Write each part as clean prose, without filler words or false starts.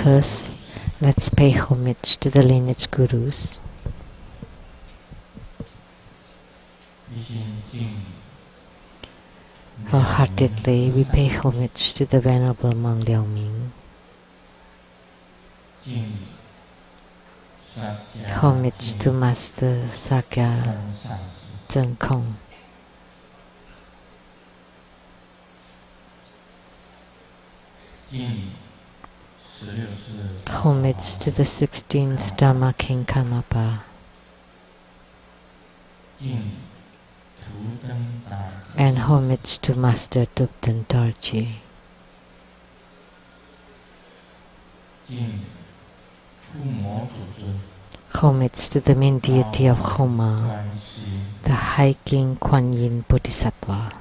First, let's pay homage to the lineage gurus. Wholeheartedly, we pay homage to the Venerable Monk Liao Ming. Homage to Master Sakya Tsang. Homage to the 16th Dharma King Karmapa. And homage to Master Dukden Dorji. Homage to the main deity of Homa, the High King Kuan Yin Bodhisattva.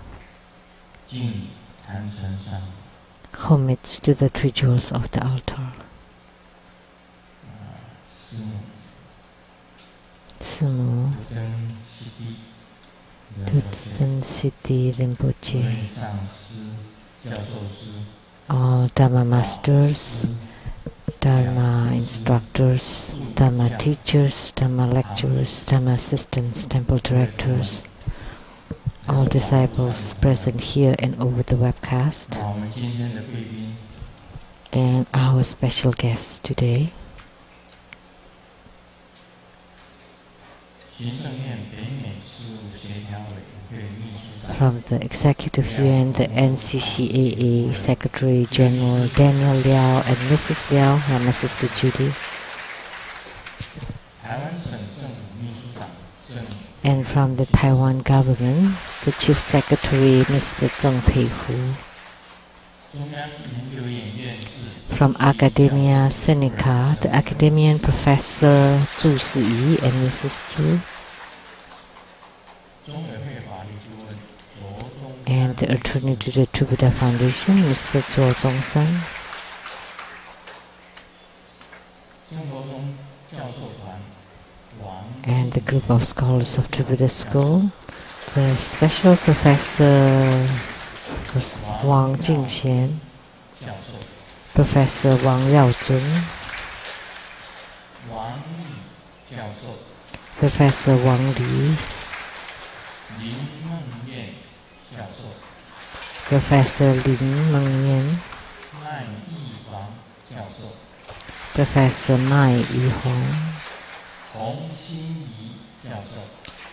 Homage to the three jewels of the altar. Sumu, Dukden Siddhi Rinpoche, all Dharma masters, Dharma instructors, Dharma teachers, Dharma lecturers, Dharma assistants, temple directors, all disciples present here and over the webcast, and our special guests today. From the Executive Yuan, the NCCAA Secretary General Daniel Liao and Mrs. Liao and my sister Judy. And from the Taiwan government, the Chief Secretary Mr. Tsang Pei-Hu. From Academia Sinica, the academician Professor Zhu Si-yi and Mrs. Zhu. And the attorney to the True Buddha Foundation, Mr. Zhou Zhongsan. And the group of scholars of True Buddha School, the special Professor Wang Jingxian, Professor Wang Yaozun, Professor Wang Li, Professor Lin Mengyan, Professor Mai Yi-hong,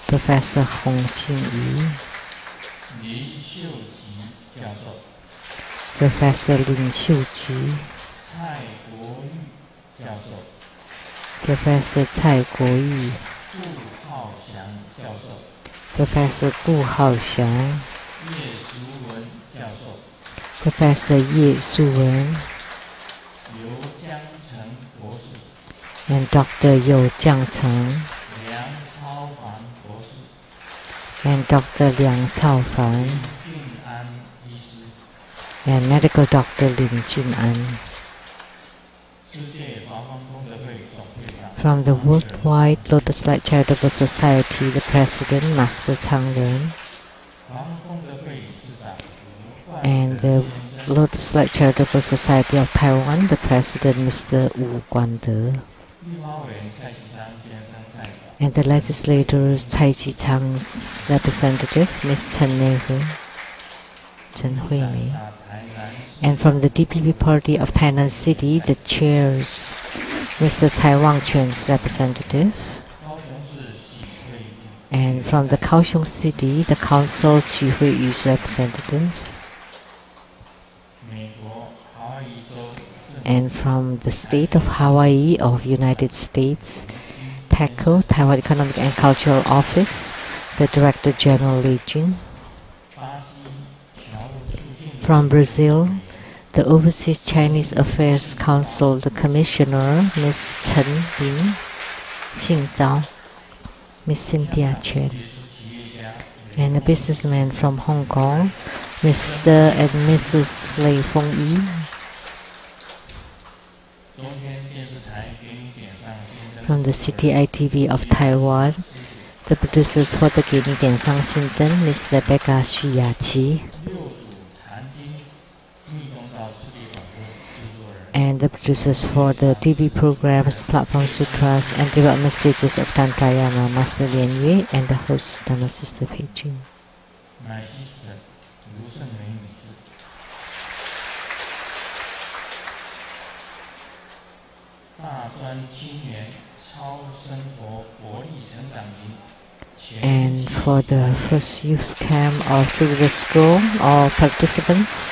Professor Hong Xin-yi, Professor Lin Xiuju, Professor Cai Guoyu, Professor Gu Haoxiang, Professor Ye Su-wen, and Dr. You Jiangcheng, and Dr. Liang Caofan, and Medical Dr. Lin Jun'an. From the Worldwide Lotus Light Charitable Society, the President, Master Tsang, and the Lotus Light Charitable Society of Taiwan, the President, Mr. Wu Guande, and the legislators, Cai Chi-chang's representative, Ms. Chen Hui-mei, and from the DPP Party of Tainan City, the chairs, Mr. Cai Wangquan's representative, and from the Kaohsiung City, the Council Xu Huiyu's representative, and from the state of Hawaii of United States, TECO, Taiwan Economic and Cultural Office, the Director General Li Jun. From Brazil, the Overseas Chinese Affairs Council, the Commissioner, Ms. Chen Lin, Xing Zhao, Ms. Cynthia Chen, and a businessman from Hong Kong, Mr. and Mrs. Lei Feng-yi. From the CTI-TV of Taiwan, the producers for the Geni Dian Sang Xin Den, Ms. Rebecca Xu Ya-qi, the producers for the TV programs, Platform Sutras, and development stages of Tantrayana, Master Lian Yue, and the host, Dharma Sister Pei Jun. My sister, Lu Shengwei女士. And for the first youth camp of Fruitless School, all participants.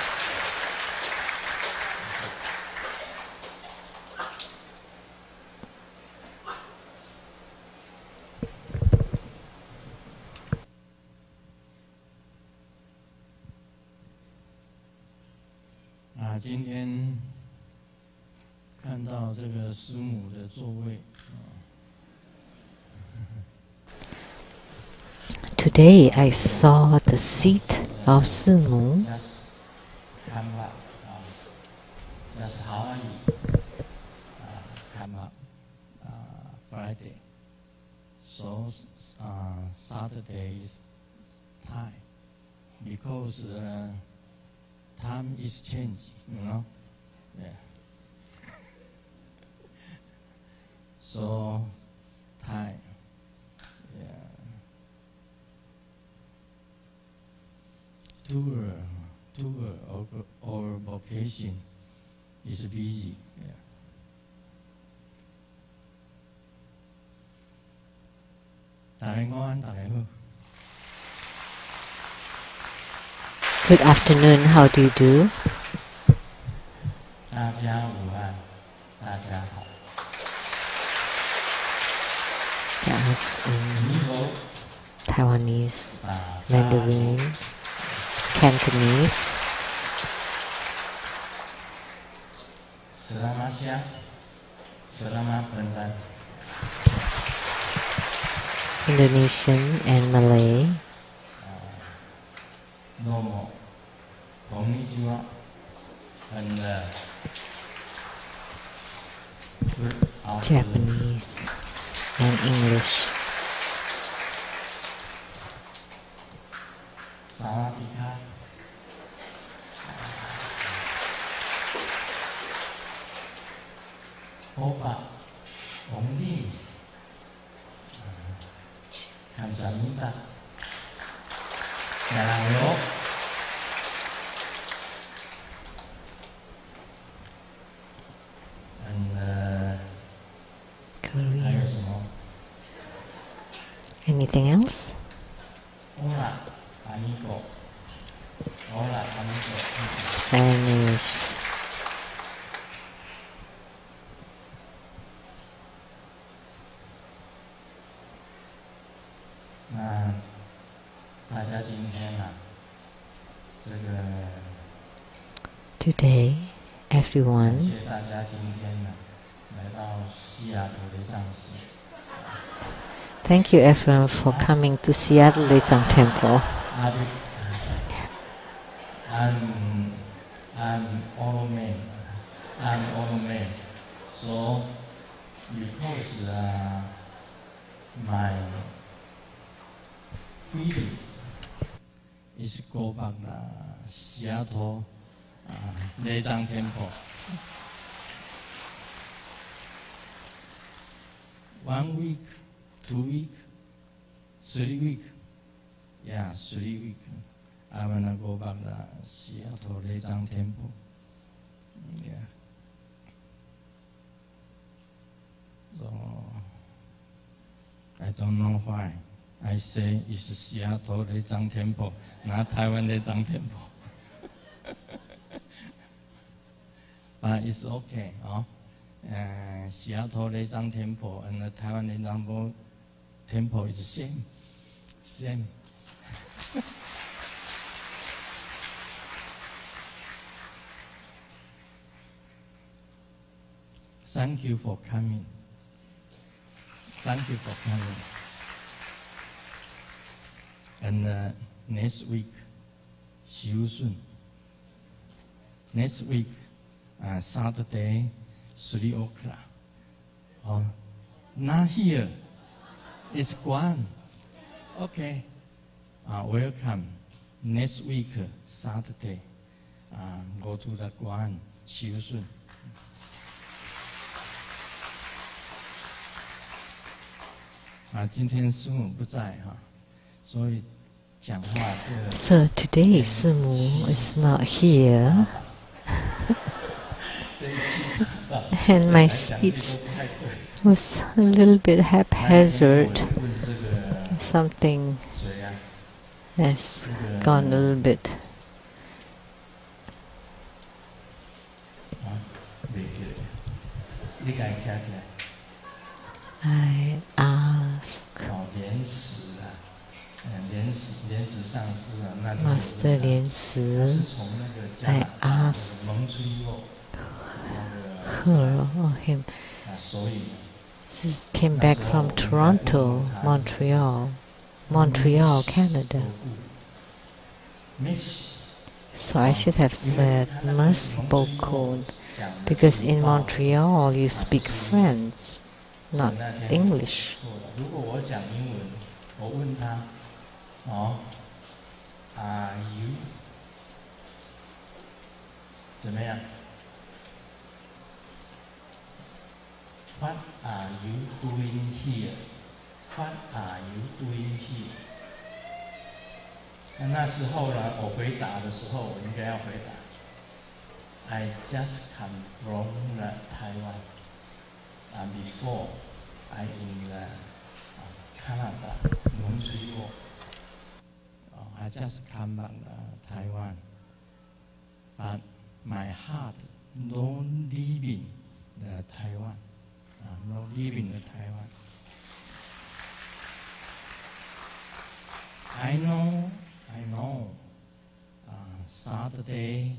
Today I saw the seat of Simu. Friday. So Saturday is Thai because time is changing, you know. Yeah. So Thai. Yeah. Tour or vacation is busy. Yeah. Good afternoon, how do you do? That was in Taiwanese, Mandarin, Cantonese, Indonesian, and Malay. And Japanese and English. Sawadika. Opa, Ongding, Kamsamita, Sarangyok. Korean. Anything else? Hola, amigo. Hola, amigo. Spanish. Today, everyone, thank you everyone for coming to Seattle Lechang Temple. I'm old man. So because my feeling is go back Seattle Lechang Temple. 1 week, 2 week, 3 week. Yeah, 3 week. I wanna go back to Seattle Lechang Temple. Yeah. So I don't know why I say it's Seattle Lechang Temple, not Taiwan Lechang Temple. But it's okay, Seattle Lechang Temple and the Taiwan Lechang Temple is the same. Thank you for coming. And next week, 修顺. Next week, Saturday, 3 o'clock. Oh, not here. It's Guan. Okay. Welcome. Next week, Saturday, go to the Guan, 修顺. So today Simu is not here, and my speech was a little bit haphazard. Something has gone a little bit. I asked Master Lian Si, I asked her or him. She came back from Toronto, Montreal, Canada. So I should have said merciful code, because in Montreal you speak French, not English. What are you doing here? What are you doing here? 那时候呢，我回答的时候，我应该要回答 I just come from Taiwan. And before I in Canada, Montreal. I just come from Taiwan. But my heart don't live in Taiwan. No live in Taiwan. I know. Saturday,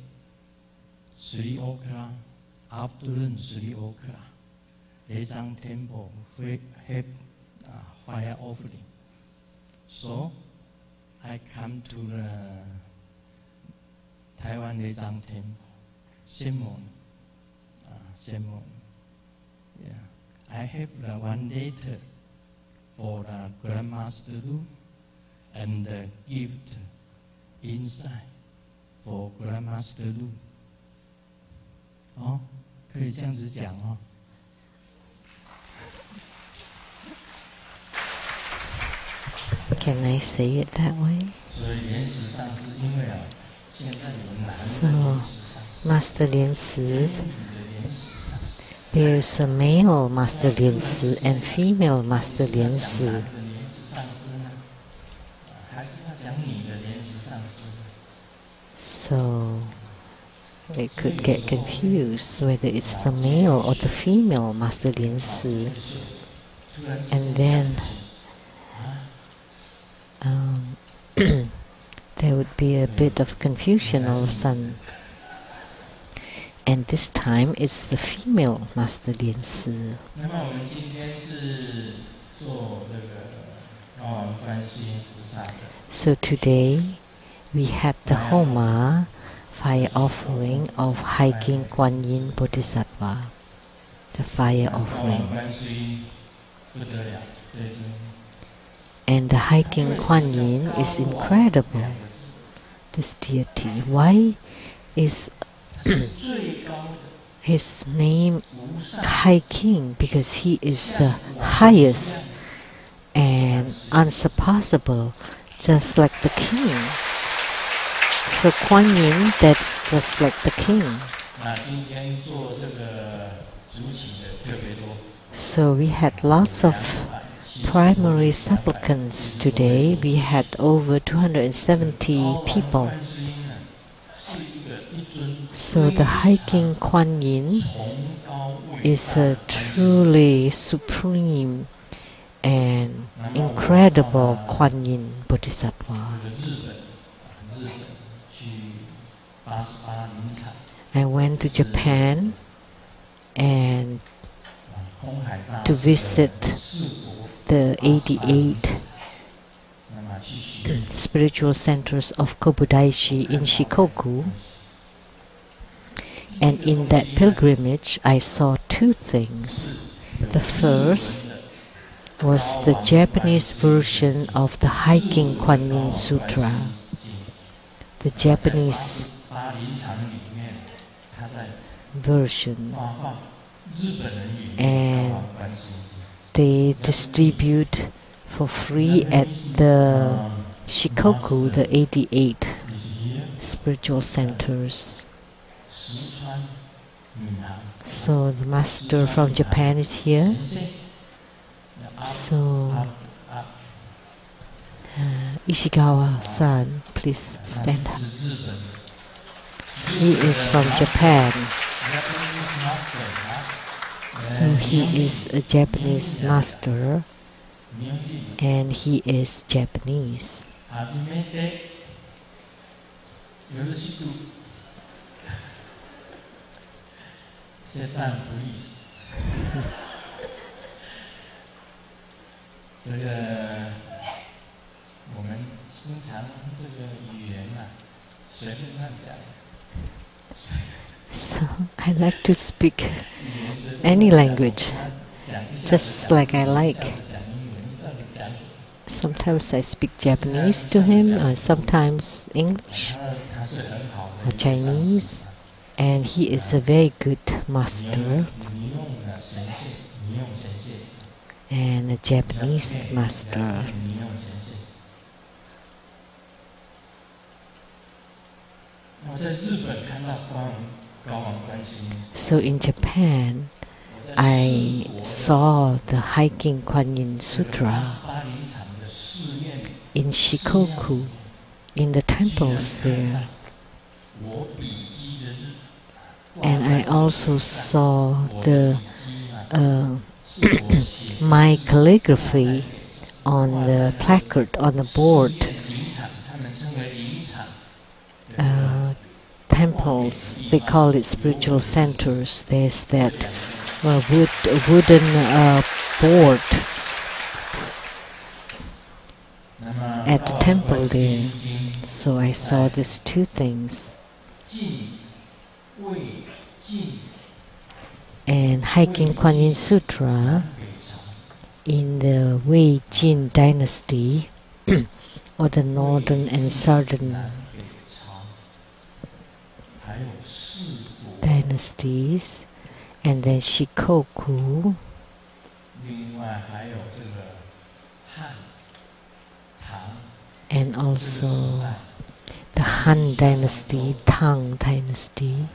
3 o'clock, afternoon 3 o'clock, Tsang Temple have fire offering. So I come to the Taiwan Tsang Temple, ceremony. Yeah. I have one letter for the Grandmaster Lu and the gift inside for Grandmaster Lu. 可以这样子讲哦。Can I say it that way? 所以莲池上师因为现在有男的莲池上师 Master Lian Si, there is a male Master Lian Si and female Master Lian Si. So it could get confused whether it's the male or the female Master Lian Si. And then there would be a bit of confusion all of a sudden. And this time it's the female Master Lian Si. So today we had the Homa fire offering of Hiking Kuan Yin Bodhisattva. The fire offering. And the Hiking Kuan Yin is incredible. This deity. Why is his name High King? Because he is the highest and unsurpassable, just like the king. So Kuan Yin, that's just like the king. So we had lots of primary supplicants today. We had over 270 people. So the Hiking Kuan Yin is a truly supreme and incredible Kuan Yin Bodhisattva. I went to Japan and to visit the 88 spiritual centers of Kobudaishi in Shikoku. And in that pilgrimage, I saw two things. The first was the Japanese version of the Hiking Kuan Yin Sutra. The Japanese version. And they distribute for free at the Shikoku, the 88 spiritual centers. So the master from Japan is here. So Ishikawa-san, please stand up. He is from Japan. So he is a Japanese master and he is Japanese. So I like to speak any language, just like I like. Sometimes I speak Japanese to him, or sometimes English or Chinese, and he is a very good master and a Japanese master. So in Japan, I saw the Hiking Kuan Yin Sutra in Shikoku, in the temples there. And I also saw the my calligraphy on the placard, on the board. Temples, they call it spiritual centers. There's that wooden board at the temple there. So I saw these two things. And Hiking Kuan Yin Sutra in the Wei Jin dynasty, or the northern and southern dynasties, and then Shikoku, and also the Han dynasty, Tang dynasty.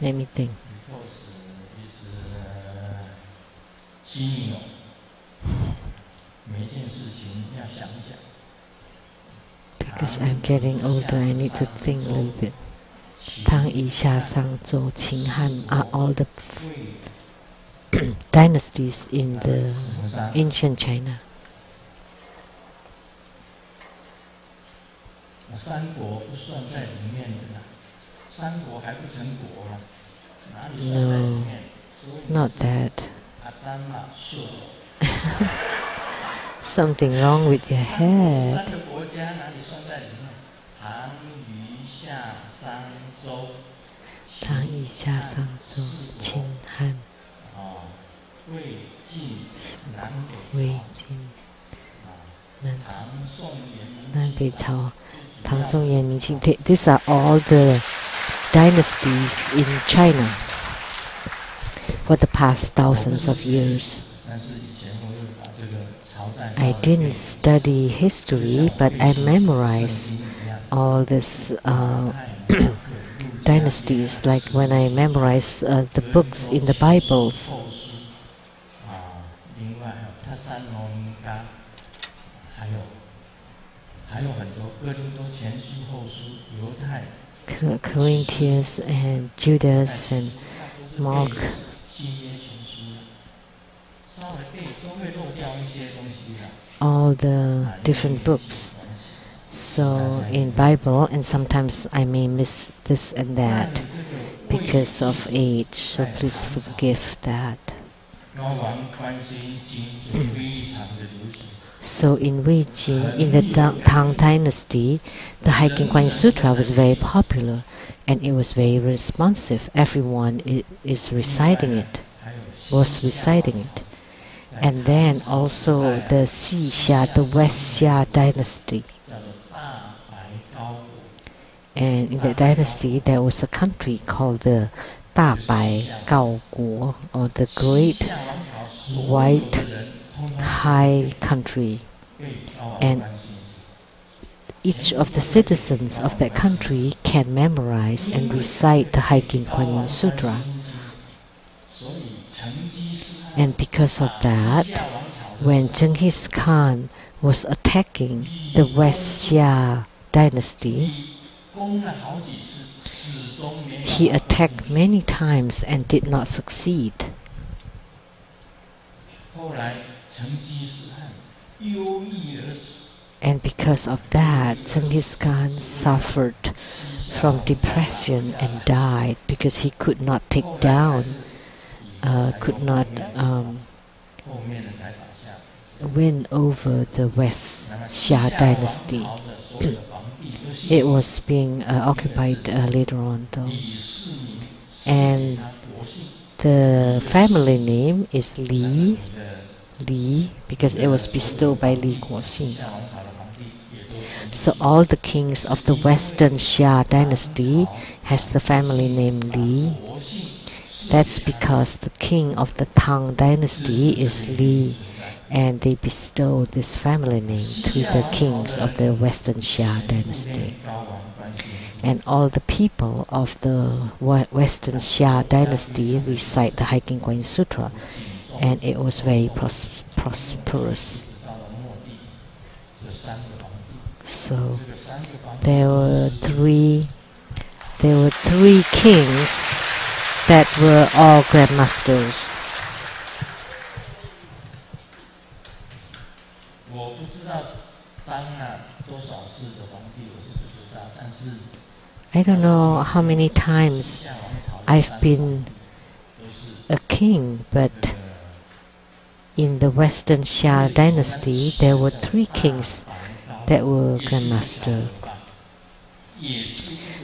Let me think. Because I'm getting older, I need to think a little bit. Tang, Yi, Xia, Sang, Zhou, Qing, Han are all the dynasties in the ancient China. No, not that. Something wrong with your head. Tang, Yi, Xia, Sang, Zhou, Qin, Han. Wei Jin, Nan Bei Cao, Tang, Song, Yan, Ming, Qing. These are all the dynasties in China for the past thousands of years. I didn't study history, but I memorized all these dynasties, like when I memorized the books in the Bibles. Corinthians and Judas and Mark. All the different books. So in Bible, and sometimes I may miss this and that because of age, so please forgive that. So in Wei Jin, in the Tang Dynasty, the Hiking Kuan Yin Sutra was very popular and it was very responsive. Everyone was reciting it. And then also the Xi Xia, the West Xia dynasty. And in that dynasty, there was a country called the Da Bai Gao Guo, or the Great white high country, and each of the citizens of that country can memorize and recite the Hiking Kuan Yin Sutra. And because of that, when Genghis Khan was attacking the West Xia dynasty, he attacked many times and did not succeed. And because of that, Genghis Khan suffered from depression and died because he could not take down, could not win over the West Xia dynasty. It was being occupied later on, though. And the family name is Li, because it was bestowed by Li Guoxing. So all the kings of the Western Xia dynasty has the family name Li. That's because the king of the Tang dynasty is Li, and they bestow this family name to the kings of the Western Xia dynasty. And all the people of the Western Xia dynasty recite the Hiking Kuan Yin Sutra, and it was very prosperous. So there were three kings that were all grandmasters. I don't know how many times I've been a king, but in the Western Xia dynasty there were 3 kings that were grandmaster.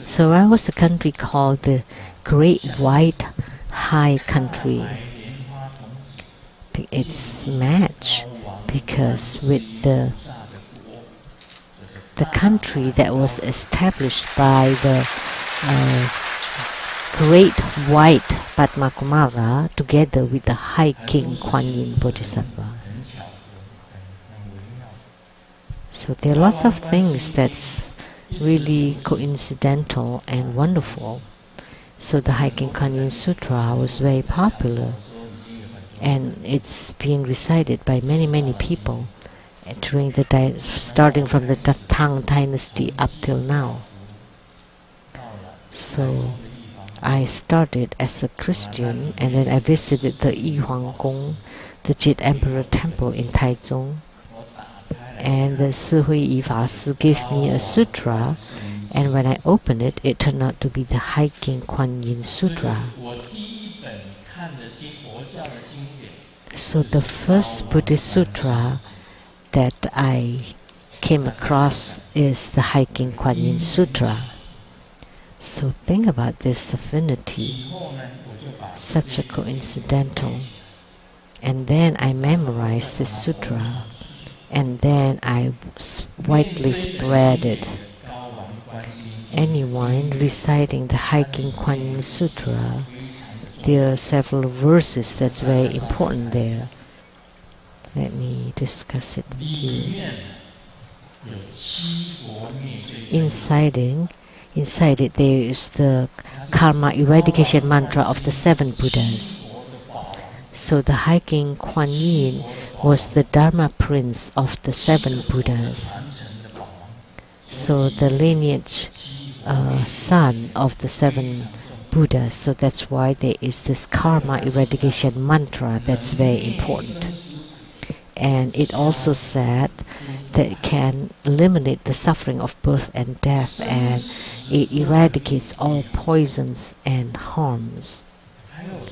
So I was a country called the Great White High Country. It's match because with the country that was established by the Great White Padmakumara together with the High King Kuan Yin Bodhisattva. So there are lots of things that's really coincidental and wonderful. So the Hiking Kuan Yin Sutra was very popular, and it's being recited by many people during the starting from the Tang dynasty up till now. So I started as a Christian, and then I visited the Yihuang Gong, the Jade Emperor Temple in Taichung, and the Si-Hui Yi Fa Si gave me a sutra, and when I opened it, it turned out to be the Hiking Kuan Yin Sutra. So the first Buddhist sutra that I came across is the Hiking Kuan Yin Sutra. So think about this affinity, such a coincidental. And then I memorized this sutra, and then I widely spread it. Anyone reciting the Hiking Kuan Yin Sutra, there are several verses that's very important there. Let me discuss it with you. Inside it there is the karma eradication mantra of the 7 Buddhas. So the Hiking Kuan Yin was the Dharma prince of the 7 Buddhas. So the lineage son of the 7 Buddhas. So that's why there is this karma eradication mantra that's very important. And it also said that it can eliminate the suffering of birth and death, and it eradicates all poisons and harms.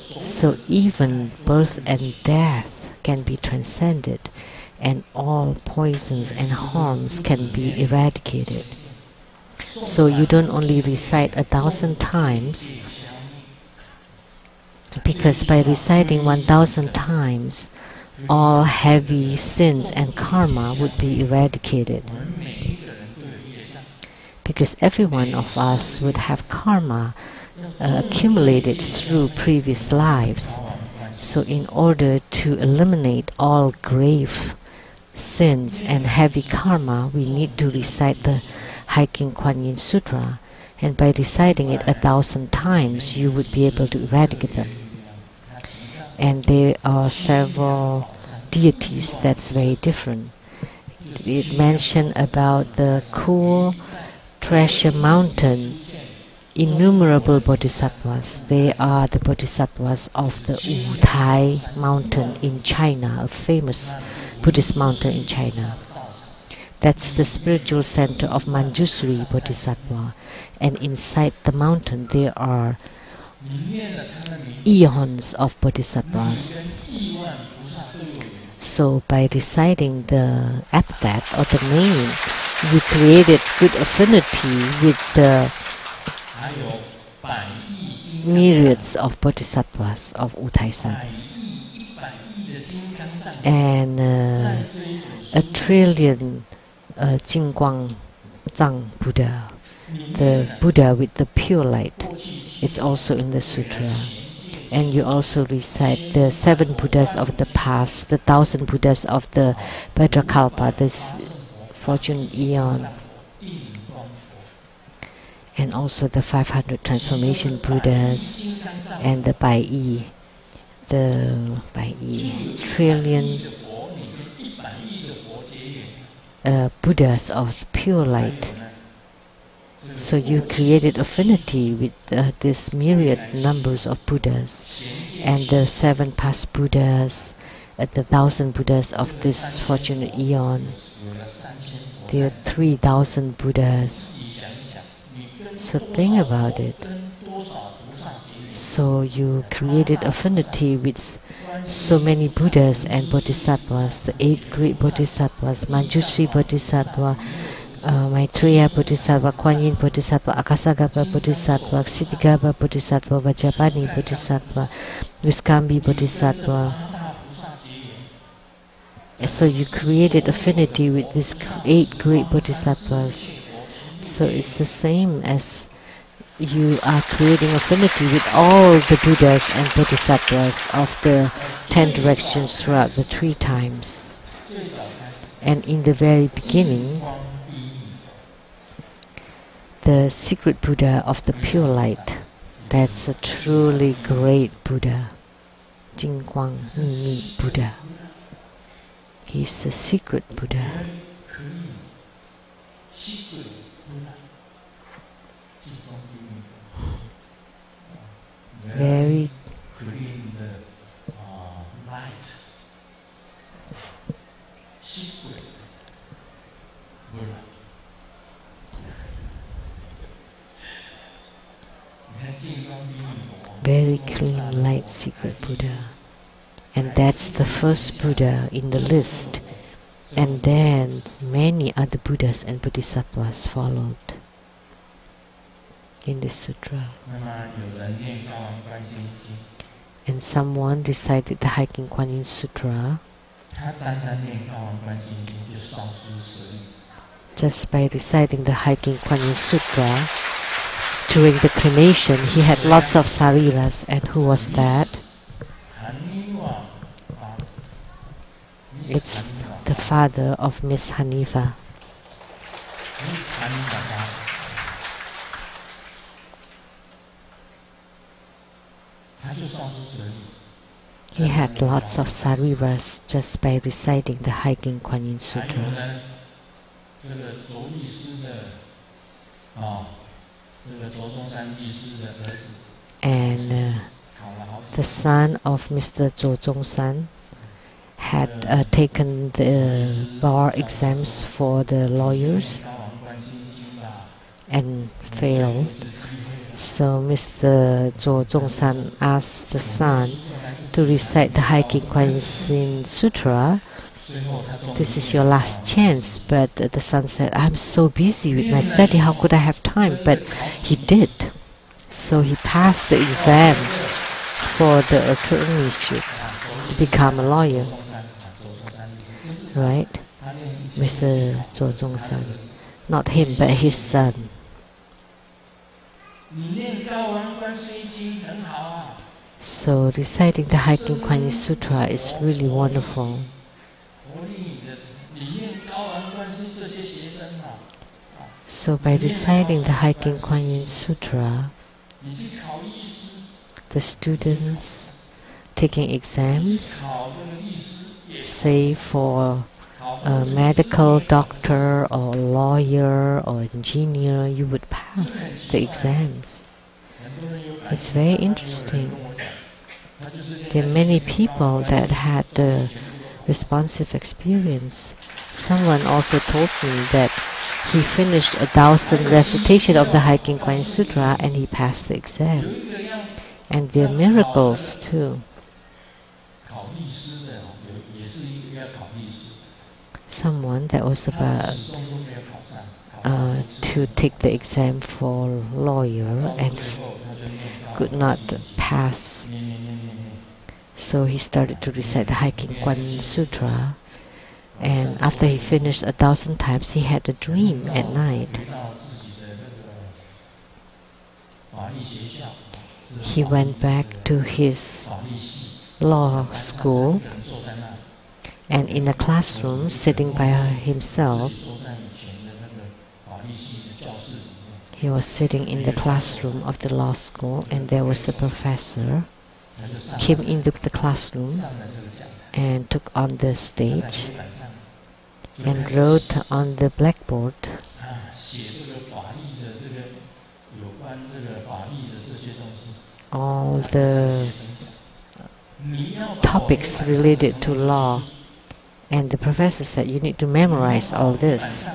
So even birth and death can be transcended, and all poisons and harms can be eradicated. So you don't only recite 1,000 times, because by reciting 1,000 times, all heavy sins and karma would be eradicated. Because every one of us would have karma accumulated through previous lives. So in order to eliminate all grave sins and heavy karma, we need to recite the Hiking Kuan Yin Sutra, and by reciting it 1,000 times, you would be able to eradicate them. And there are several deities that's very different. It mentioned about the cool treasure mountain, innumerable bodhisattvas. They are the bodhisattvas of the Lu-Taiwan mountain in China, a famous Buddhist mountain in China. That's the spiritual center of Manjusri Bodhisattva. And inside the mountain there are eons of bodhisattvas. So by reciting the epithet or the name, we created good affinity with the myriads of bodhisattvas of Lu-Taiwan. And 1,000,000,000 Jingguang Tsang Buddha, the Buddha with the pure light. It's also in the sutra. And you also recite the 7 Buddhas of the past, the 1,000 Buddhas of the Bhadrakalpa, this fortune eon, and also the 500 transformation Buddhas, and the Bai trillion Buddhas of pure light. So you created affinity with this myriad numbers of Buddhas, and the 7 past Buddhas, the 1,000 Buddhas of this fortunate eon. There are 3,000 Buddhas. So think about it. So you created affinity with so many Buddhas and Bodhisattvas, the 8 great Bodhisattvas, Manjusri Bodhisattva, Maitreya Bodhisattva, Kuan Yin Bodhisattva, Akasagarbha Bodhisattva, Ksitigarbha Bodhisattva, Vajrapani Bodhisattva, Viskambi Bodhisattva. So you created affinity with these 8 great Bodhisattvas. So it's the same as you are creating affinity with all the Buddhas and Bodhisattvas of the 10 directions throughout the 3 times. And in the very beginning, the secret Buddha of the pure light, that's a truly great Buddha, Jingguang Mimi Buddha. He's the secret Buddha. Very very clean light secret Buddha. And that's the first Buddha in the list. And then many other Buddhas and Bodhisattvas followed in this sutra. And someone recited the Hiking Kuan Yin Sutra. Just by reciting the Hiking Kuan Yin Sutra, during the cremation, he had lots of sariras. And who was that? It's the father of Miss Hanifa. He had lots of sariras just by reciting the Hiking Kuan Yin Sutra. And the son of Mr. Zhou San had taken the bar exams for the lawyers and failed. So Mr. Zhou San asked the son to recite the Hiking Kuan Yin Sutra. This is your last chance. But the son said, I'm so busy with my study, how could I have time? But he did. So he passed the exam for the attorneyship to become a lawyer. Right? Mr. Zhou San. Not him, but his son. So reciting the Hiking Kuan Yin Sutra is really wonderful. So by reciting the Hiking Kuan Yin Sutra, the students taking exams, say for a medical doctor or lawyer or engineer, you would pass the exams. It's very interesting. There are many people that had the responsive experience. Someone also told me that he finished 1,000 recitation of the Hiking Kuan Yin Sutra and he passed the exam. And there are miracles too. Someone that was about to take the exam for lawyer and could not pass. So he started to recite the Hiking Kuan Yin Sutra, and after he finished 1,000 times, he had a dream at night. He went back to his law school, and in a classroom, sitting by himself, he was sitting in the classroom of the law school, and there was a professor came into the classroom and took on the stage and wrote on the blackboard all the topics related to law. And the professor said, you need to memorize all this,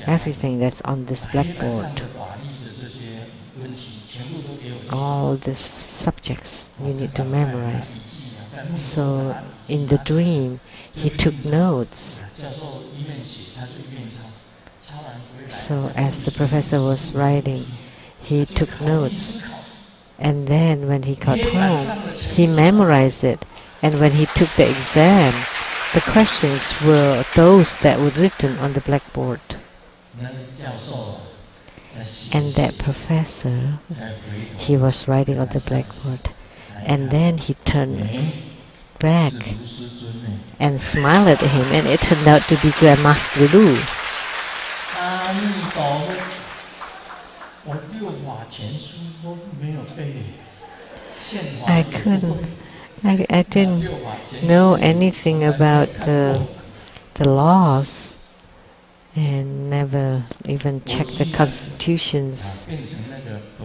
everything that's on this blackboard, all these subjects you need to memorize. So in the dream, he took notes. So as the professor was writing, he took notes. And then when he got home, he memorized it. And when he took the exam, the questions were those that were written on the blackboard. And that professor, he was writing on the blackboard. And then he turned back and smiled at him, and it turned out to be Grandmaster Lu. I didn't know anything about the laws and never even checked the constitutions.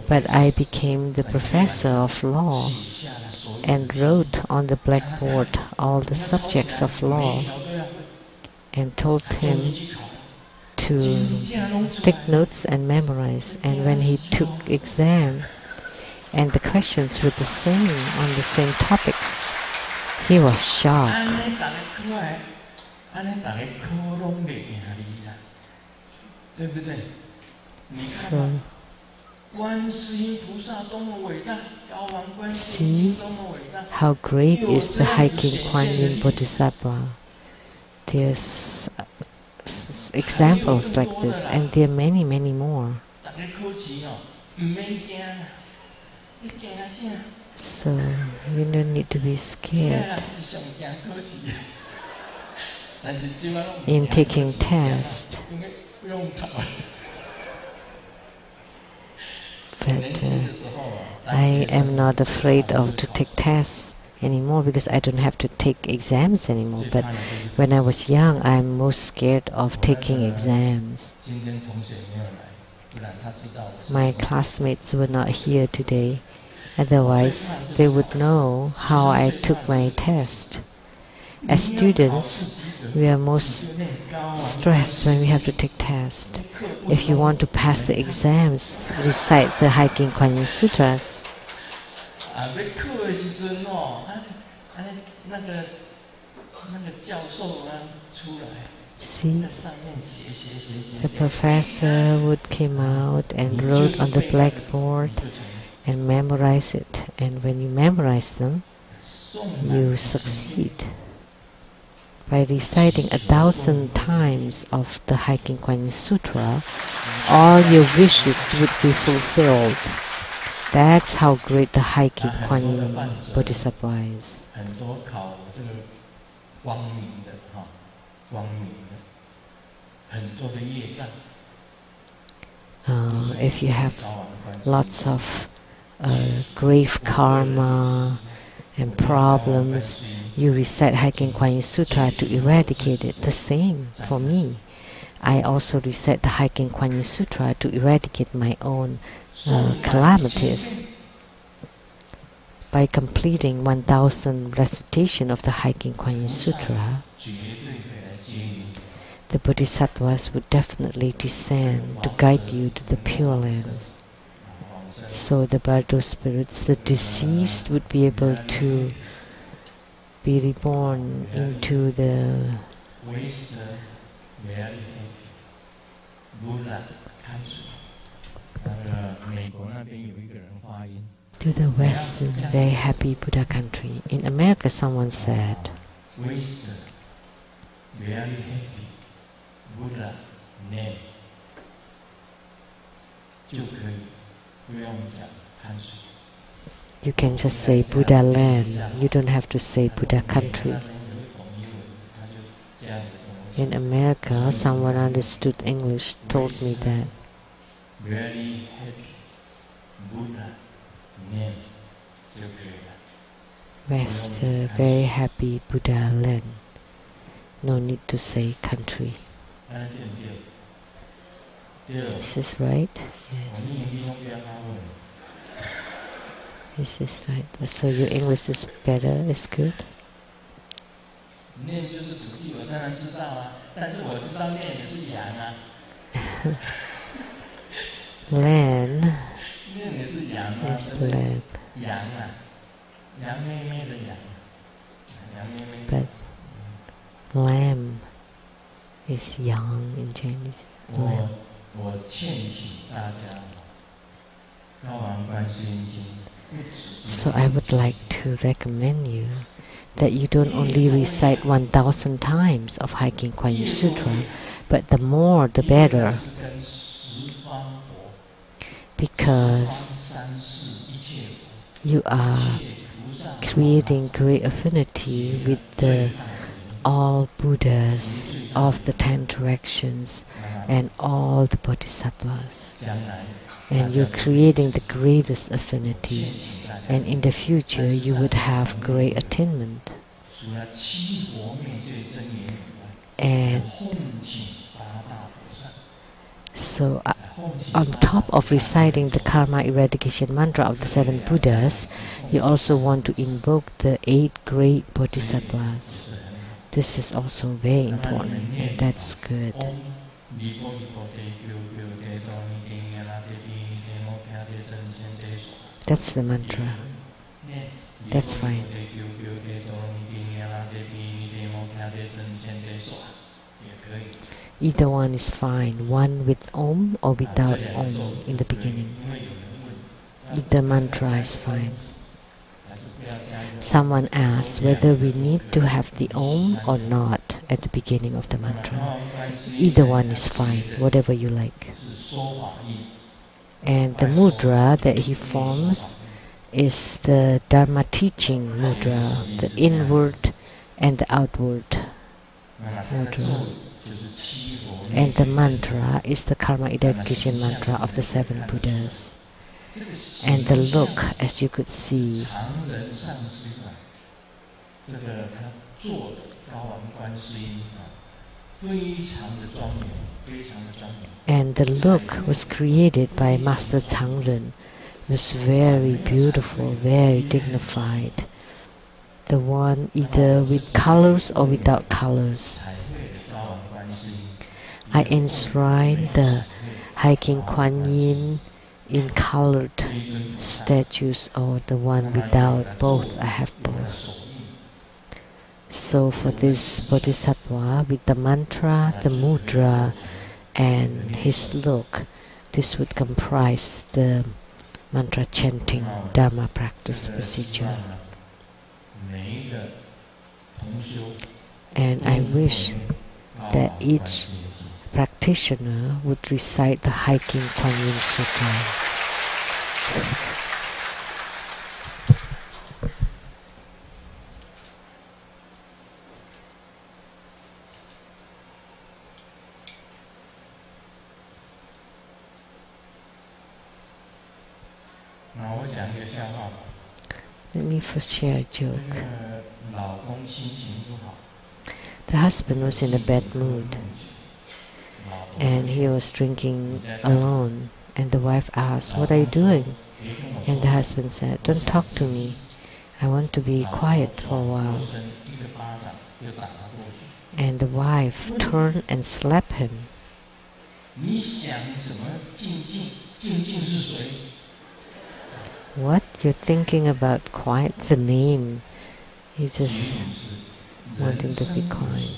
But I became the professor of law and wrote on the blackboard all the subjects of law and told him to take notes and memorize. And when he took exam, and the questions were the same, on the same topics, he was shocked. So, see how great is the Hiking Kuan Yin Bodhisattva. There's examples like this, and there are many, many more. So you don't need to be scared in taking tests. But I am not afraid of to take tests anymore because I don't have to take exams anymore. But when I was young, I'm most scared of taking exams. My classmates were not here today. Otherwise, they would know how I took my test. As students, we are most stressed when we have to take tests. If you want to pass the exams, recite the Hiking Kuan Yin Sutras. See, the professor would come out and wrote on the blackboard and memorize it. And when you memorize them, you succeed. By reciting 1,000 times of the Hiking Kuan Yin Sutra, all your wishes would be fulfilled. That's how great the hiking Kuan Yin Bodhisattva is. If you have lots of grave karma and problems, you recite Hiking Kuan Yin Sutra to eradicate it. The same for me. I also recite the Hiking Kuan Yin Sutra to eradicate my own calamities. By completing 1,000 recitation of the Hiking Kuan Yin Sutra, the Bodhisattvas would definitely descend to guide you to the Pure Lands. So the Bardo spirits, the deceased, would be able to be reborn into the Western, very happy Buddha country. In America, someone said, Buddha name. You can just say Buddha land. You don't have to say Buddha country. In America, someone understood English told me that. Very happy Buddha name. West, very happy Buddha land. No need to say country. This is right? Yes. This is right. So your English is better, is good? Land is land. But lamb is yang in Chinese. Lamb. So I would like to recommend you that you don't only recite 1,000 times of Hiking Kuan Yin Sutra, but the more the better. Because you are creating great affinity with all Buddhas of the 10 directions and all the Bodhisattvas. And you're creating the greatest affinity, and in the future you would have great attainment. And so on top of reciting the karma eradication mantra of the 7 Buddhas, you also want to invoke the 8 great Bodhisattvas. This is also very important, and that's good. That's the mantra. That's fine. Either one is fine, one with Om or without Om in the beginning. Either mantra is fine. Someone asks whether we need to have the Om or not at the beginning of the mantra. Either one is fine, whatever you like. And the mudra that he forms is the Dharma teaching mudra, the inward and the outward mudra. And the mantra is the karma eradication mantra of the 7 Buddhas. And the look, as you could see, and the look was created by Master Tsang. It was very beautiful, very dignified. The one either with colors or without colors. I enshrine the Hiking Kuan Yin in colored statues or the one without. Both, I have both. So for this Bodhisattva, with the mantra, the mudra, and his look, this would comprise the mantra chanting Dharma practice procedure. And I wish that each practitioner would recite the Hiking Kuan Yin Sutra. Let me first share a joke. The husband was in a bad mood, and he was drinking alone. And the wife asked, "What are you doing?" And the husband said, "Don't talk to me. I want to be quiet for a while." And the wife turned and slapped him. What? You're thinking about quiet? The name. He's just wanting to be quiet.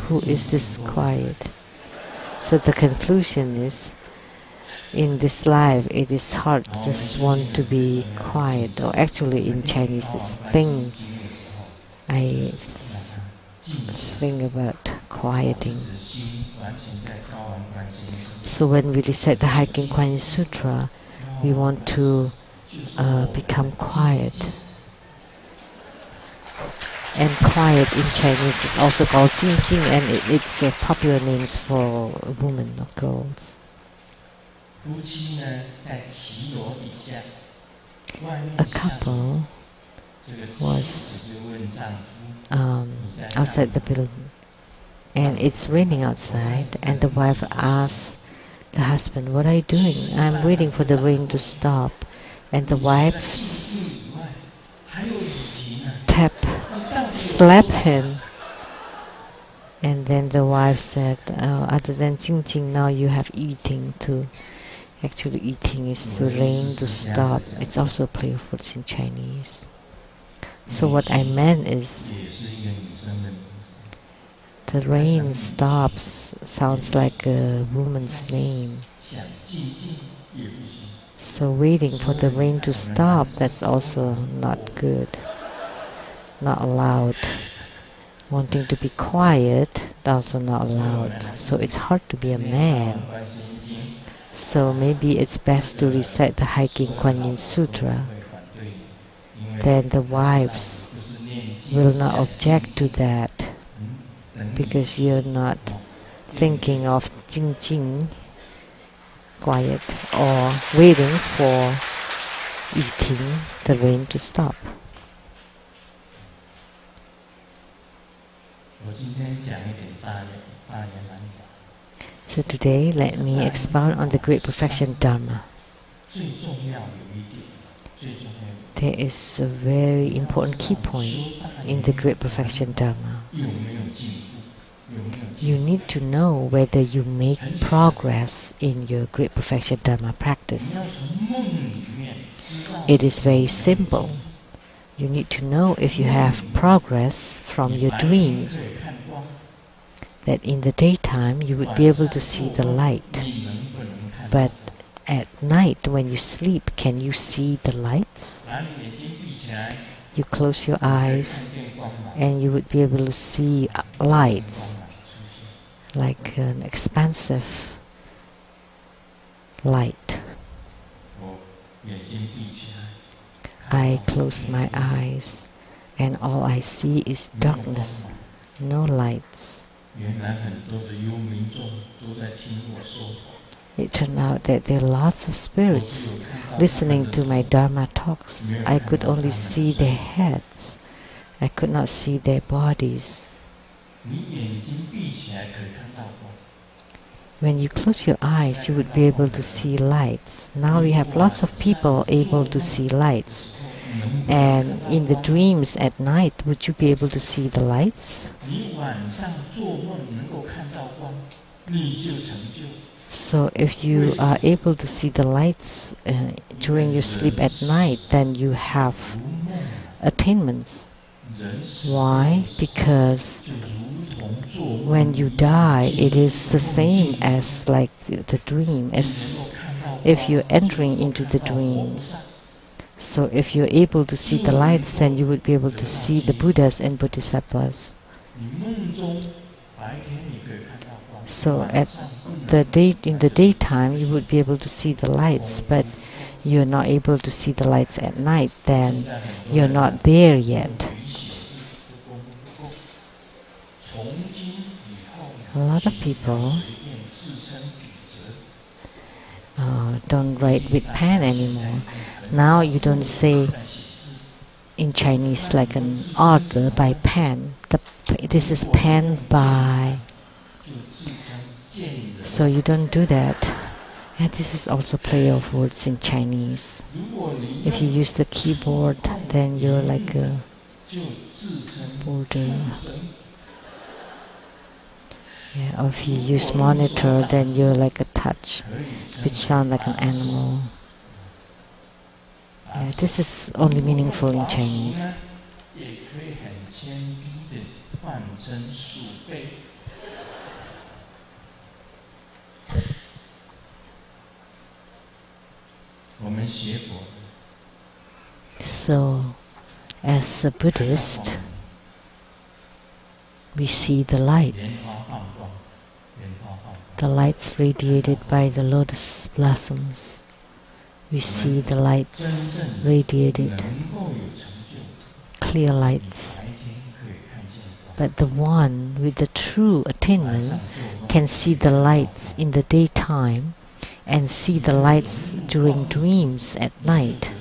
Who is this quiet? So the conclusion is, in this life, it is hard to just want to be quiet. Or actually in Chinese, it's thing. I think about quieting. So when we recite the Hiking Kuan Yin Sutra, we want to become quiet. And quiet in Chinese is also called Jing Jing, and it's a popular names for women or girls. A couple was outside the building, and it's raining outside, and the wife asks the husband, "What are you doing?" "I'm waiting for the rain to stop." And the wife slapped him. And then the wife said, "Other than Jing Jing, now you have eating too." Actually, eating is the rain to stop. It's also playful in Chinese. So what I meant is, the rain stops sounds like a woman's name. So waiting for the rain to stop, that's also not good, not allowed. Wanting to be quiet, also not allowed. So it's hard to be a man. So maybe it's best to recite the Hiking Kuan Yin Sutra. Then the wives will not object to that, because you're not thinking of Jing Jing, quiet, or waiting for eating the rain to stop. So today, let me expound on the Great Perfection Dharma. There is a very important key point in the Great Perfection Dharma. You need to know whether you make progress in your Great Perfection Dharma practice. It is very simple. You need to know if you have progress from your dreams, that in the daytime you would be able to see the light. But at night when you sleep, can you see the lights? You close your eyes and you would be able to see lights, like an expansive light. I close my eyes and all I see is darkness, no lights. It turned out that there are lots of spirits listening to my Dharma talks. I could only see their heads. I could not see their bodies. When you close your eyes, you would be able to see lights. Now we have lots of people able to see lights. And in the dreams at night, would you be able to see the lights? So if you are able to see the lights during your sleep at night, then you have attainments. Why? Because when you die, it is the same as like the dream, as if you're entering into the dreams. So if you're able to see the lights, then you would be able to see the Buddhas and Bodhisattvas. So in the daytime, you would be able to see the lights, but you're not able to see the lights at night, then you're not there yet. A lot of people don't write with pen anymore. Now you don't say in Chinese like an author by pen. This is pen by. So you don't do that. And this is also play of words in Chinese. If you use the keyboard, then you're like a border. Yeah, or if you use monitor, then you're like a touch, which sound like an animal. Yeah, this is only meaningful in Chinese. So, as a Buddhist, we see the lights radiated by the lotus blossoms. We see the lights radiated, clear lights. But the one with the true attainment can see the lights in the daytime and see the lights during dreams at night.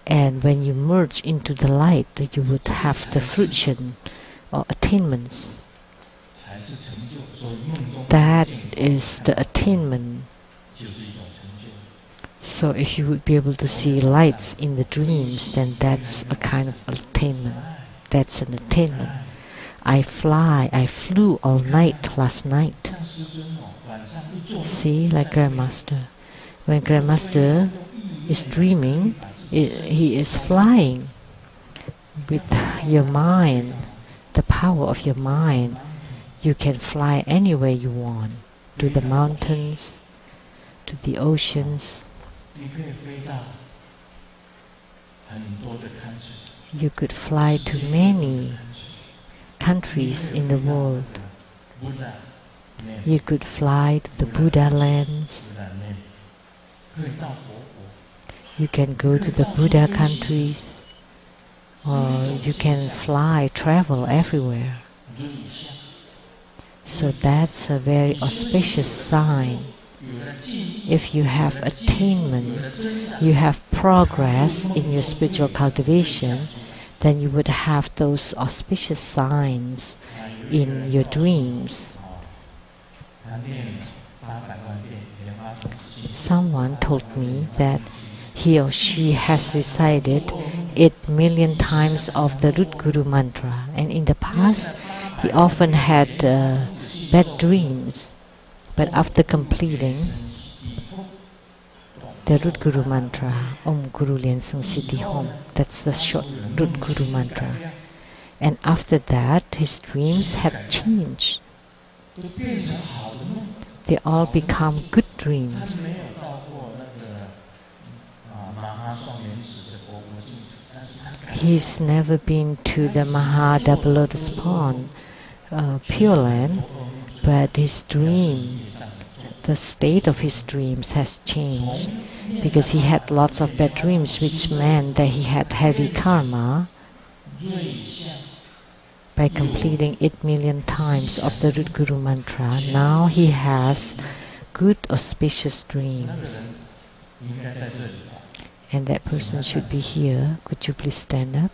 And when you merge into the light, you would have the fruition or attainments. That is the attainment. So if you would be able to see lights in the dreams, then that's a kind of attainment. That's an attainment. I flew all night last night. See, like Grandmaster. When Grandmaster is dreaming, he is flying with your mind, the power of your mind. You can fly anywhere you want, to the mountains, to the oceans. You could fly to many countries in the world. You could fly to the Buddha lands. You can go to the Buddha countries, or you can travel everywhere. So that's a very auspicious sign. If you have attainment, you have progress in your spiritual cultivation, then you would have those auspicious signs in your dreams. Someone told me that he or she has recited 8 million times of the Root Guru mantra, and in the past he often had bad dreams. But after completing the Root Guru mantra, Om Guru Lien Sung Siddhi Hom, that's the short Root Guru mantra. And after that, his dreams had changed. They all become good dreams. He's never been to the Maha Double Lotus Pond, Pure Land, but his dream, the state of his dreams has changed because he had lots of bad dreams, which meant that he had heavy karma. By completing 8 million times of the Root Guru mantra, now he has good auspicious dreams. And that person should be here. Could you please stand up?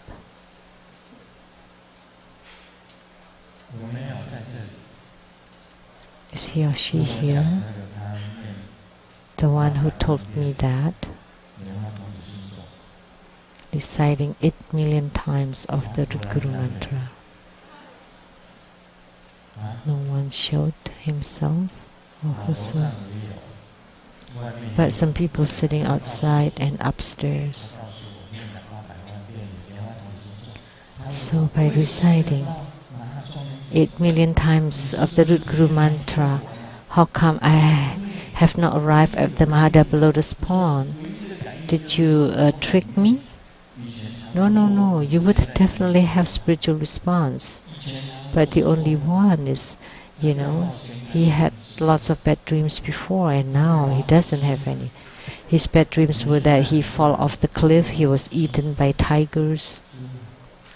Is he or she here? The one who told me that, reciting 8 million times of the Root Guru mantra. No one showed himself or herself. But some people sitting outside and upstairs. So by reciting 8 million times of the Root Guru mantra, how come I have not arrived at the Mahadapa Lotus Pond? Did you trick me? No, you would definitely have spiritual response. But the only one is, he had lots of bad dreams before and now he doesn't have any. His bad dreams were that he fell off the cliff, he was eaten by tigers.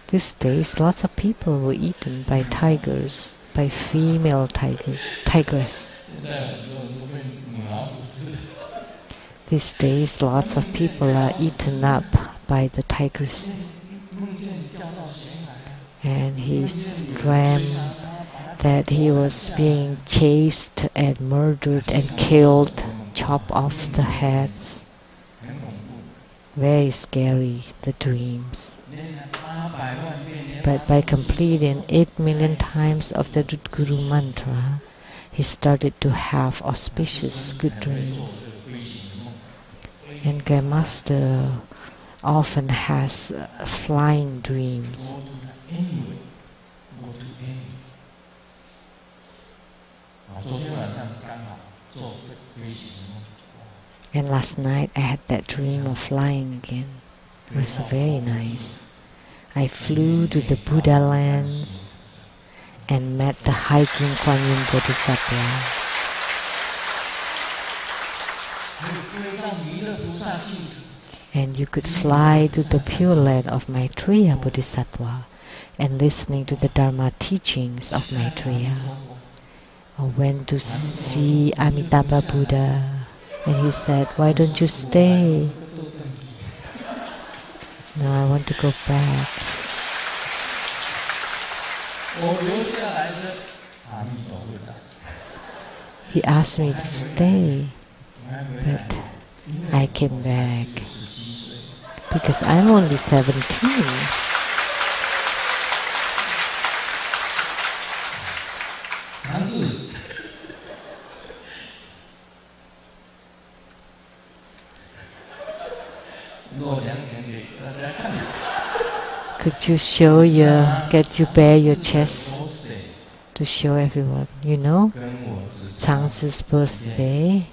These days, lots of people were eaten by tigers, by female tigress. These days, lots of people are eaten up by the tigers. And he dreamt that he was being chased and murdered and killed, chopped off the heads. Very scary, the dreams. But by completing 8 million times of the Guru mantra, he started to have auspicious good dreams. And Guy Master often has flying dreams. And last night I had that dream of flying again. It was very nice. I flew to the Buddha lands and met the hiking Kuan Yin Bodhisattva. And you could fly to the Pure Land of Maitreya Bodhisattva and listening to the Dharma teachings of Maitreya. I went to see Amitabha Buddha and he said, "Why don't you stay?" No, I want to go back. He asked me to stay, but I came back because I'm only 17. Could you show get you bare your chest to show everyone? You know, Tsang's birthday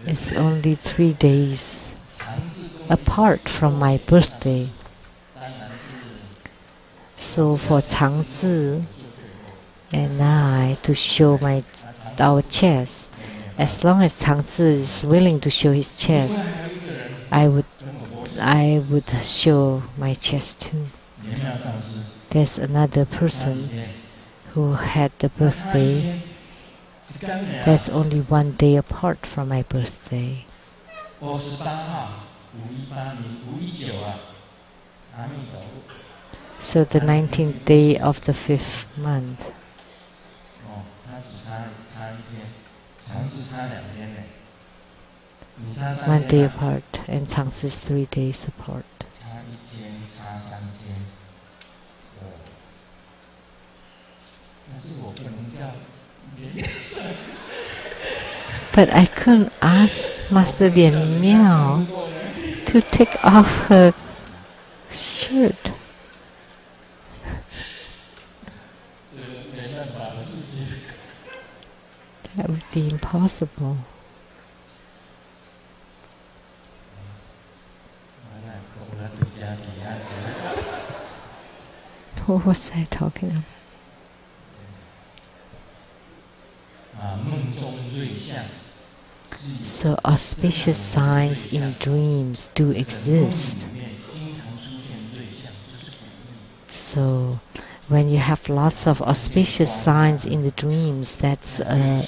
is only 3 days apart from my birthday. So for Tsangzi and I to show our chest, as long as Tsangzi is willing to show his chest, I would show my chest too. There's another person who had the birthday that's only 1 day apart from my birthday. So the 19th day of the 5th month. 1 day apart, and Tsang's is 3 days apart. But I couldn't ask Master Lian Miao to take off her shirt. That would be impossible. What was I talking about? So auspicious signs in dreams do exist. So when you have lots of auspicious signs in the dreams, that's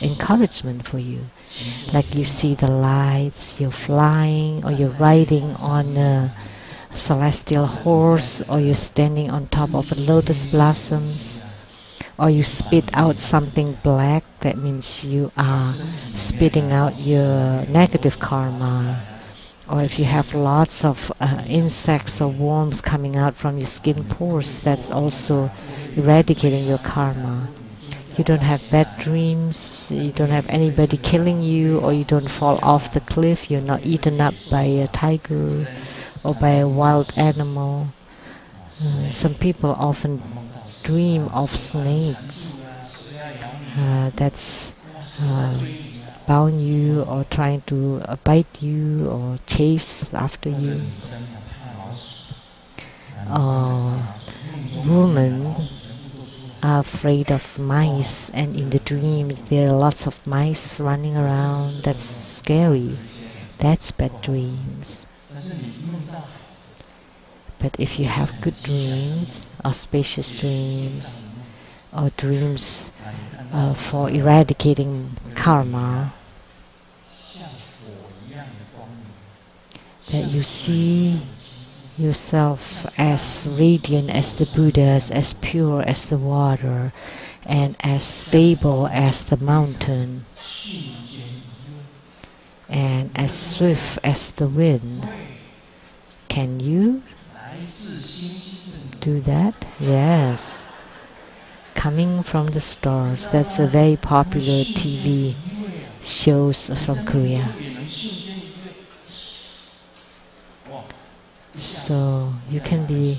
encouragement for you. Like you see the lights, you're flying, or you're riding on a celestial horse, or you're standing on top of lotus blossoms, or you spit out something black, that means you are spitting out your negative karma. Or if you have lots of insects or worms coming out from your skin pores, that's also eradicating your karma. You don't have bad dreams, you don't have anybody killing you, or you don't fall off the cliff, you're not eaten up by a tiger or by a wild animal. Some people often dream of snakes that's bound you or trying to bite you or chase after you. Women are afraid of mice, and in the dreams there are lots of mice running around. That's scary. That's bad dreams. But if you have good dreams, auspicious dreams, or dreams for eradicating karma, that you see yourself as radiant as the Buddhas, as pure as the water, and as stable as the mountain, and as swift as the wind. Can you do that? Yes. Coming from the stars. That's a very popular TV shows from Korea. So you can be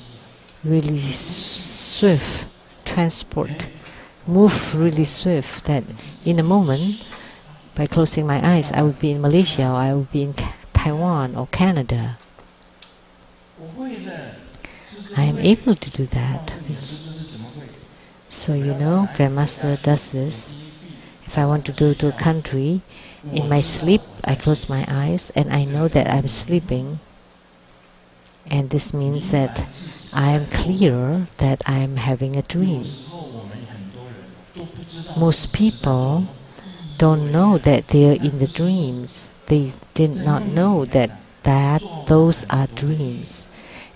really swift, move really swift, that in a moment, by closing my eyes, I would be in Malaysia, or I would be in Taiwan or Canada. I am able to do that. So you know, Grandmaster does this. If I want to go to a country, in my sleep, I close my eyes and I know that I'm sleeping. And this means that I am clear that I am having a dream. Most people don't know that they are in the dreams. They did not know that those are dreams.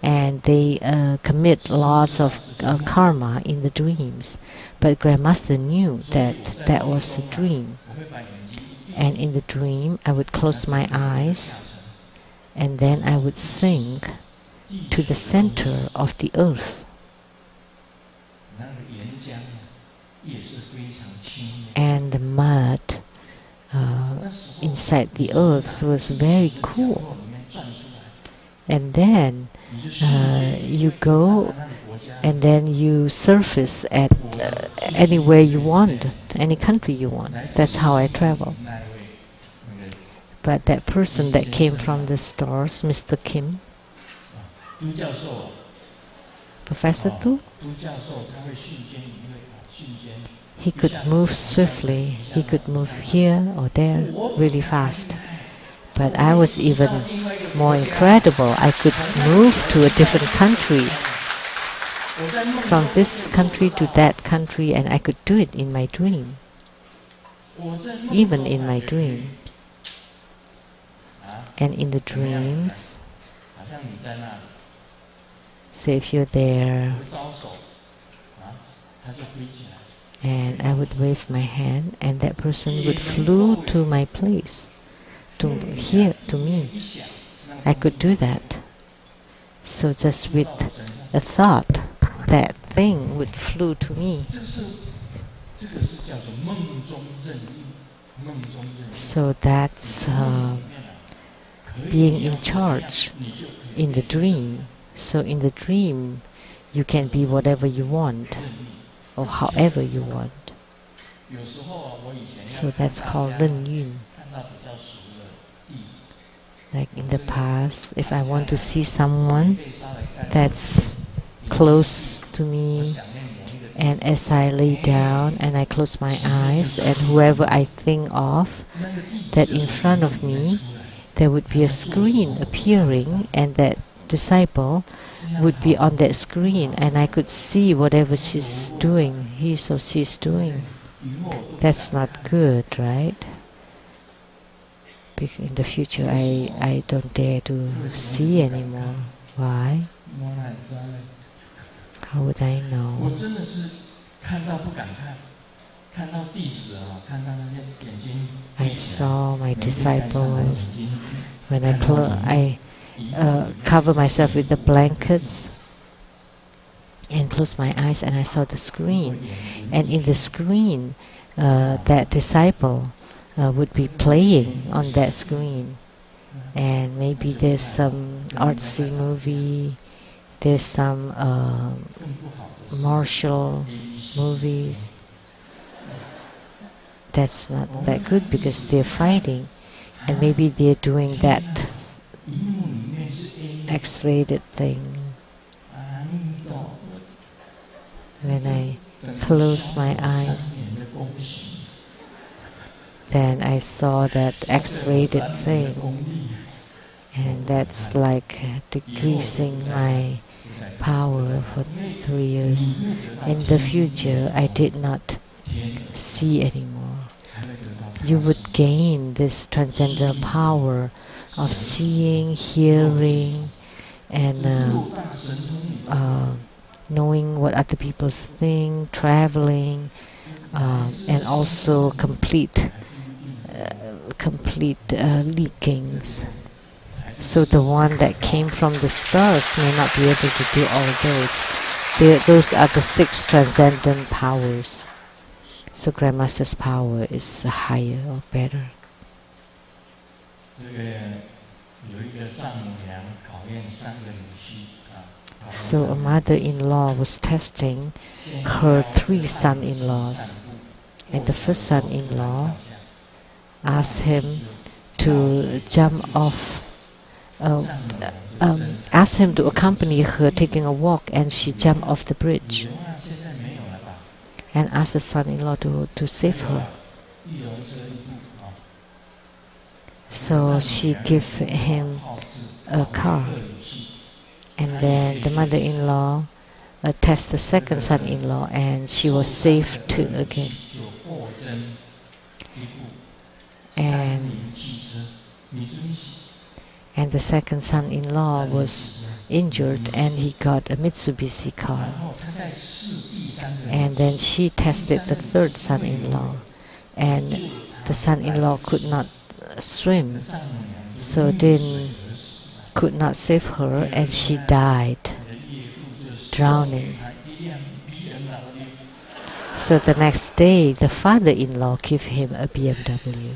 And they commit lots of karma in the dreams. But Grandmaster knew that that was a dream. And in the dream, I would close my eyes, and then I would sink to the center of the earth. And the mud inside the earth was very cool. And then you go, and then you surface at anywhere you want, any country you want. That's how I travel. But that person that came from the stars, Mr. Kim, Professor Tu, he could move swiftly. He could move here or there really fast. But I was even more incredible. I could move to a different country, from this country to that country, and I could do it in my dream, even in my dreams. And in the dreams, say if you're there, and I would wave my hand, and that person would flew to my place, to me. I could do that. So just with a thought, that thing would flew to me. So that's being in charge in the dream. So in the dream, you can be whatever you want, or however you want. So that's called Ren Yun. Like in the past, if I want to see someone that's close to me, and as I lay down and I close my eyes, and whoever I think of, that in front of me, there would be a screen appearing, and that disciple would be on that screen, and I could see whatever she's doing, he or she's doing. That's not good, right? Because in the future, I don't dare to see anymore. Why? How would I know? I saw my disciples when I cover myself with the blankets and close my eyes, and I saw the screen. And in the screen, that disciple would be playing on that screen. And maybe there's some artsy movie, there's some martial movies. That's not that good because they're fighting, and maybe they're doing that X-rated thing. When I close my eyes, then I saw that X-rated thing, and that's like decreasing my power for 3 years. In the future, I did not see anymore. You would gain this transcendental power of seeing, hearing, and knowing what other people think, traveling, and also complete leakings. So the one that came from the stars may not be able to do all those. Those are the 6 transcendent powers. So Grandmaster's power is higher or better. So a mother-in-law was testing her 3 son-in-laws, and the first son-in-law asked him to jump off, asked him to accompany her taking a walk, and she jumped off the bridge and asked the son-in-law to save her. So she gave him a car, and then the mother-in-law tested the second son-in-law, and she was saved too again. And the second son-in-law was injured, and he got a Mitsubishi car. And then she tested the third son-in-law, and the son-in-law could not swim, so then could not save her, and she died, drowning. So the next day, the father-in-law gave him a BMW.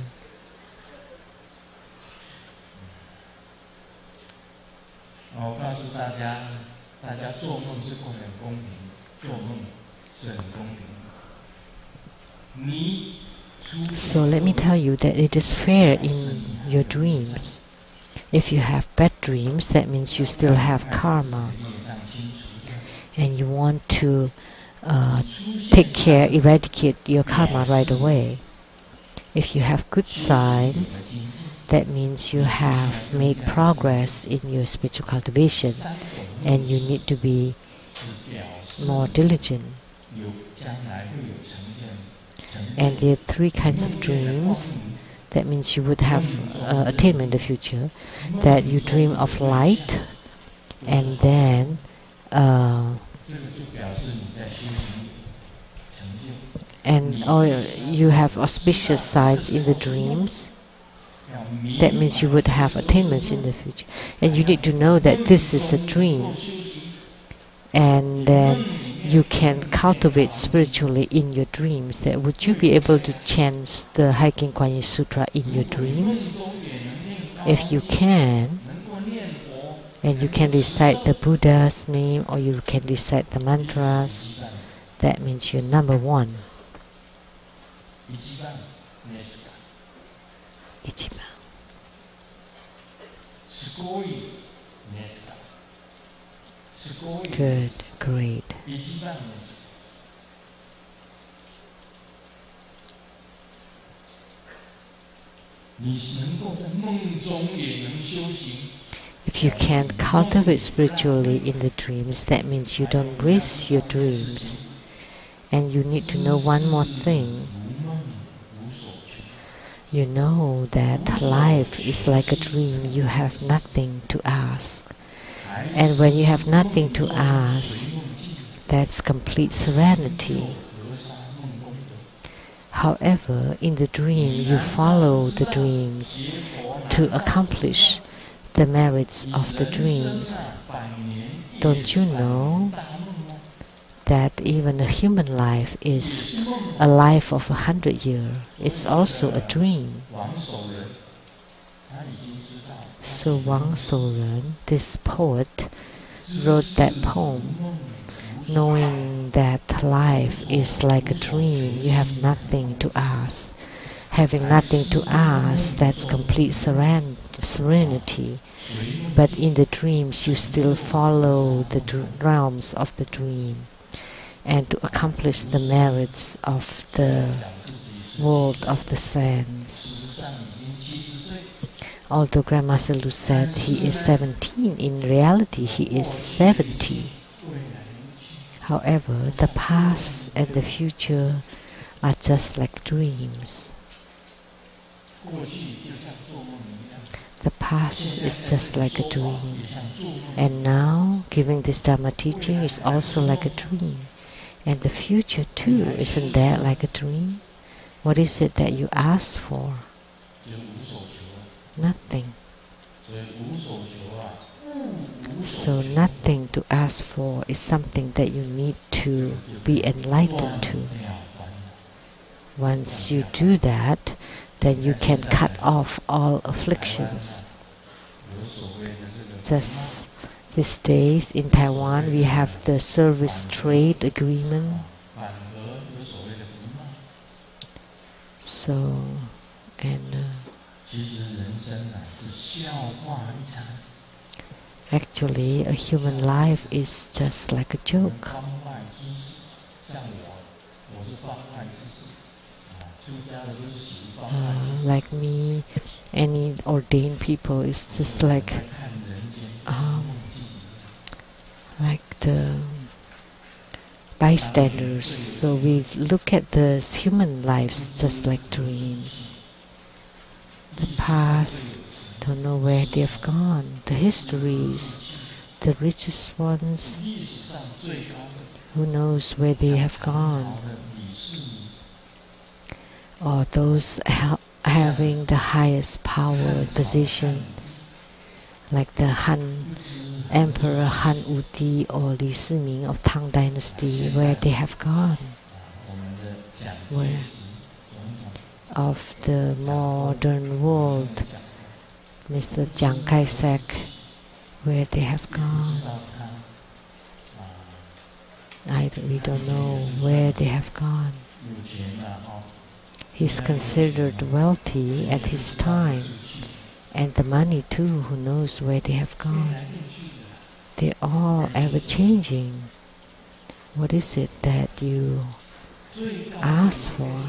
So let me tell you that it is fair in your dreams. If you have bad dreams, that means you still have karma, and you want to take care, eradicate your karma right away. If you have good signs, that means you have made progress in your spiritual cultivation, and you need to be more diligent. And there are 3 kinds of dreams. That means you would have attainment in the future. That you dream of light, and then you have auspicious signs in the dreams. That means you would have attainments in the future. And you need to know that this is a dream. And then you can cultivate spiritually in your dreams. That would you be able to chant the Hiking Kuan Yin Sutra in your dreams? If you can, and you can recite the Buddha's name, or you can recite the mantras, that means you're number 1. Ichiban. Good, great. If you can cultivate spiritually in the dreams, that means you don't waste your dreams. And you need to know one more thing. You know that life is like a dream. You have nothing to ask. And when you have nothing to ask, that's complete serenity. However, in the dream, you follow the dreams to accomplish the merits of the dreams. Don't you know that even a human life is a life of 100 years? It's also a dream. So Wang Shouren, this poet, wrote that poem, knowing that life is like a dream. You have nothing to ask. Having nothing to ask, that's complete serenity. But in the dreams, you still follow the realms of the dream, and to accomplish the merits of the world of the sense. Although Grandmaster Lu said he is 17, in reality he is 70. However, the past and the future are just like dreams. The past is just like a dream. And now, giving this Dharma teaching is also like a dream. And the future too, isn't that like a dream? What is it that you ask for? Nothing. So nothing to ask for is something that you need to be enlightened to. Once you do that, then you can cut off all afflictions. Just these days in Taiwan, we have the service trade agreement. So, and actually, a human life is just like a joke. Like me, any ordained people is just like the bystanders. So we look at the human lives just like dreams. The past, don't know where they have gone. The histories, the richest ones, who knows where they have gone. Or those having the highest power position, like the Han Emperor Han Wuti or Li Siming of Tang Dynasty, where they have gone. Where of the modern world, Mr. Chiang Kai-shek, where they have gone. We don't know where they have gone. He's considered wealthy at his time, and the money too, who knows where they have gone. They're all ever-changing. What is it that you ask for?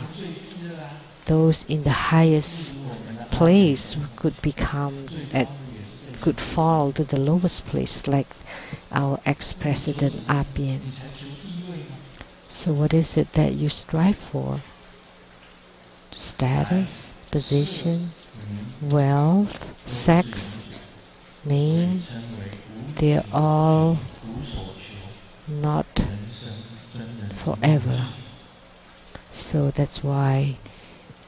Those in the highest place could fall to the lowest place, like our ex-president Abian. So what is it that you strive for? Status, position, wealth, sex, name, they're all not forever. So that's why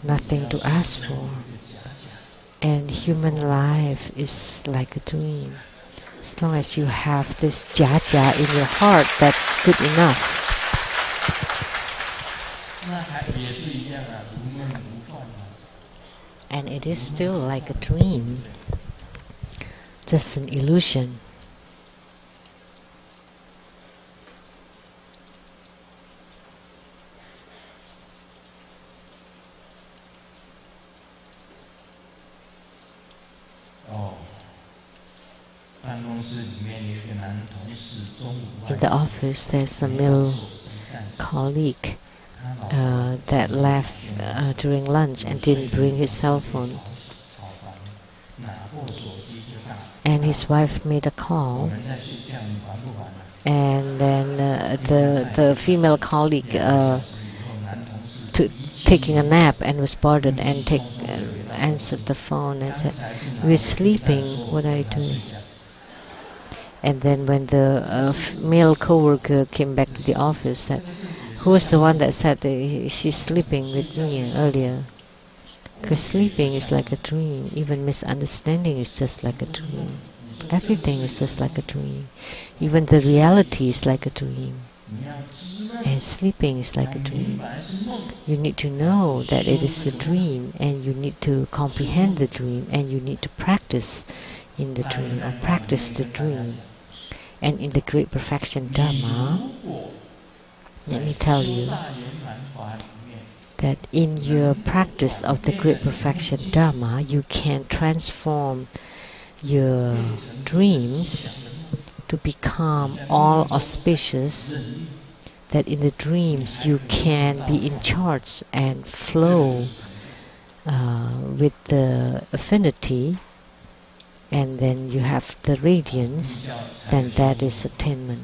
nothing to ask for. And human life is like a dream. As long as you have this jia in your heart, that's good enough. And it is still like a dream, just an illusion. In the office, there's a male colleague that left during lunch and didn't bring his cell phone. And his wife made a call, and then the female colleague taking a nap and was bothered and answered the phone and said, "We're sleeping, what are you doing?" And then when the male co-worker came back to the office, said, "Who was the one that said that she's sleeping with me earlier?" Because sleeping is like a dream. Even misunderstanding is just like a dream. Everything is just like a dream. Even the reality is like a dream. And sleeping is like a dream. You need to know that it is a dream, and you need to comprehend the dream, and you need to practice in the dream, or practice the dream. And in the Great Perfection Dharma, let me tell you that in your practice of the Great Perfection Dharma, you can transform your dreams to become all auspicious, that in the dreams you can be in charge and flow with the affinity, and then you have the radiance, then that is attainment.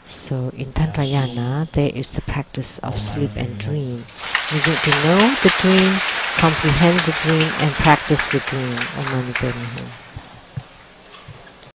So in Tantrayana, there is the practice of sleep and dream. We need to know the dream, comprehend the dream, and practice the dream. Om Mani Padme Hum.